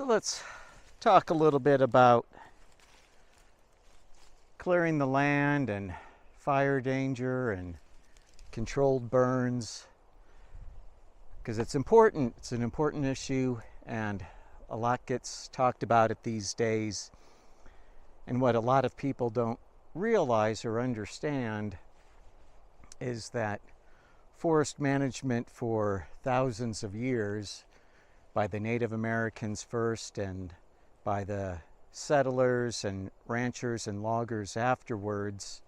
So let's talk a little bit about clearing the land and fire danger and controlled burns, because it's important. It's an important issue, and a lot gets talked about it these days. And what a lot of people don't realize or understand is that forest management for thousands of years, by the Native Americans first and by the settlers and ranchers and loggers afterwards,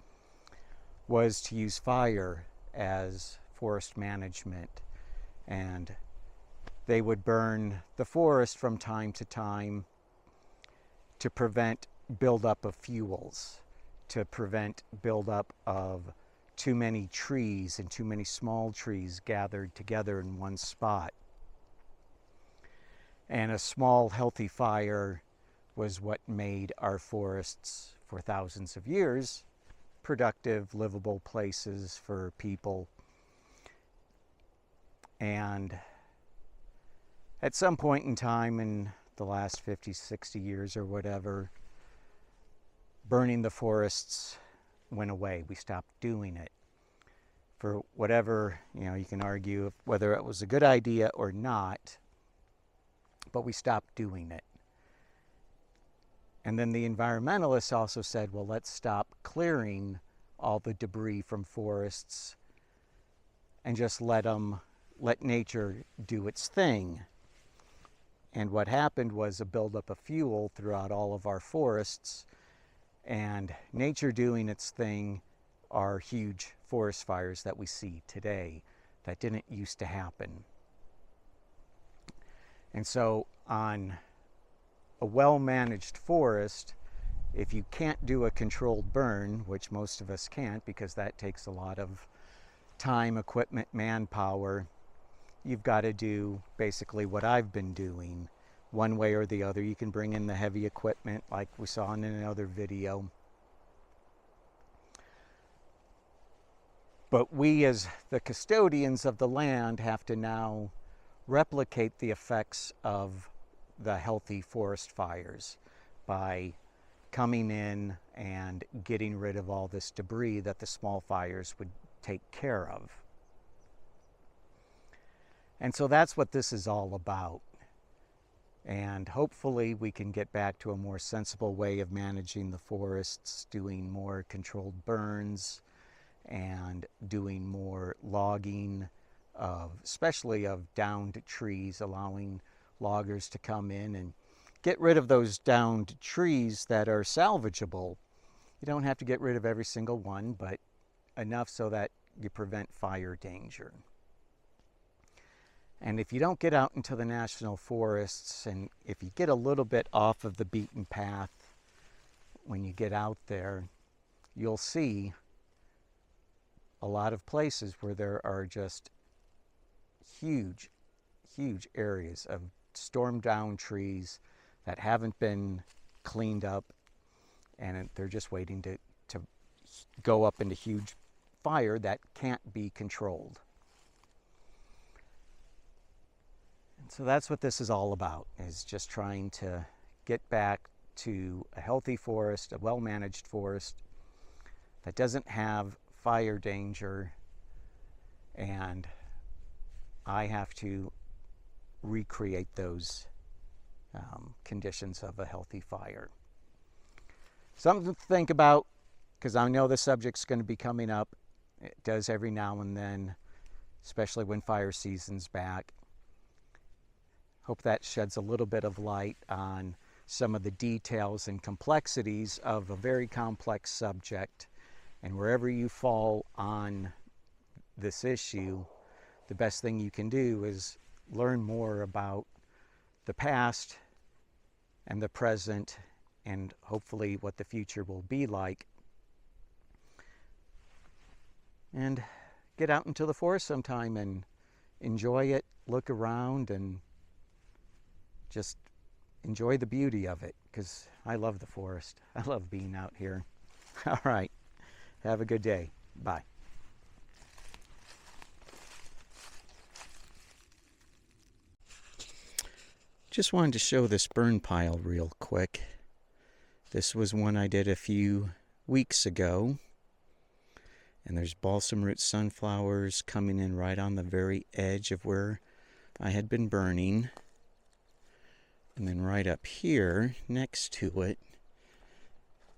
was to use fire as forest management. And they would burn the forest from time to time to prevent buildup of fuels, to prevent buildup of too many trees and too many small trees gathered together in one spot. And a small, healthy fire was what made our forests for thousands of years productive, livable places for people. And at some point in time in the last 50, 60 years or whatever, burning the forests went away. We stopped doing it. For whatever, you can argue whether it was a good idea or not, but we stopped doing it. And then the environmentalists also said, well, let's stop clearing all the debris from forests and just let nature do its thing. And what happened was a buildup of fuel throughout all of our forests, and nature doing its thing are huge forest fires that we see today that didn't used to happen. And so on a well-managed forest, if you can't do a controlled burn, which most of us can't because that takes a lot of time, equipment, manpower, you've got to do basically what I've been doing one way or the other. You can bring in the heavy equipment like we saw in another video. But we as the custodians of the land have to now replicate the effects of the healthy forest fires by coming in and getting rid of all this debris that the small fires would take care of. And so that's what this is all about. And hopefully we can get back to a more sensible way of managing the forests, doing more controlled burns and doing more logging especially of downed trees, allowing loggers to come in and get rid of those downed trees that are salvageable. You don't have to get rid of every single one, but enough so that you prevent fire danger. And if you don't get out into the national forests, and if you get a little bit off of the beaten path when you get out there, you'll see a lot of places where there are just huge areas of stormed down trees that haven't been cleaned up, and they're just waiting to go up into huge fire that can't be controlled. And so that's what this is all about, is just trying to get back to a healthy forest, a well-managed forest that doesn't have fire danger, and I have to recreate those conditions of a healthy fire. Something to think about, because I know the subject's going to be coming up. It does every now and then, especially when fire season's back. Hope that sheds a little bit of light on some of the details and complexities of a very complex subject. And wherever you fall on this issue, the best thing you can do is learn more about the past and the present, and hopefully what the future will be like. And get out into the forest sometime and enjoy it, look around, and just enjoy the beauty of it, because I love the forest. I love being out here. All right. Have a good day. Bye. Just wanted to show this burn pile real quick. This was one I did a few weeks ago. And there's balsam root sunflowers coming in right on the very edge of where I had been burning. And then right up here, next to it,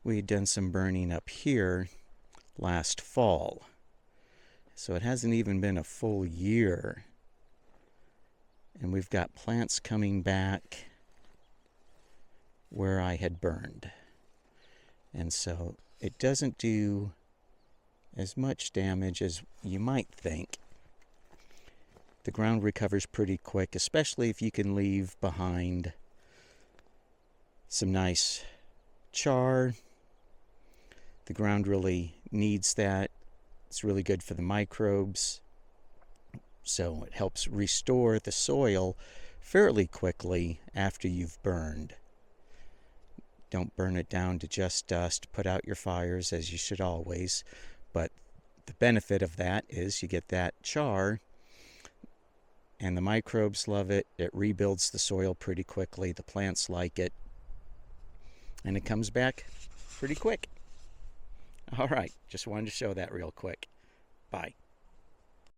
we had done some burning up here last fall. So it hasn't even been a full year. And we've got plants coming back where I had burned. And so it doesn't do as much damage as you might think. The ground recovers pretty quick, especially if you can leave behind some nice char. The ground really needs that. It's really good for the microbes. So it helps restore the soil fairly quickly after you've burned. Don't burn it down to just dust. Put out your fires, as you should always. But the benefit of that is you get that char, and the microbes love it. It rebuilds the soil pretty quickly. The plants like it. And it comes back pretty quick. All right, just wanted to show that real quick. Bye.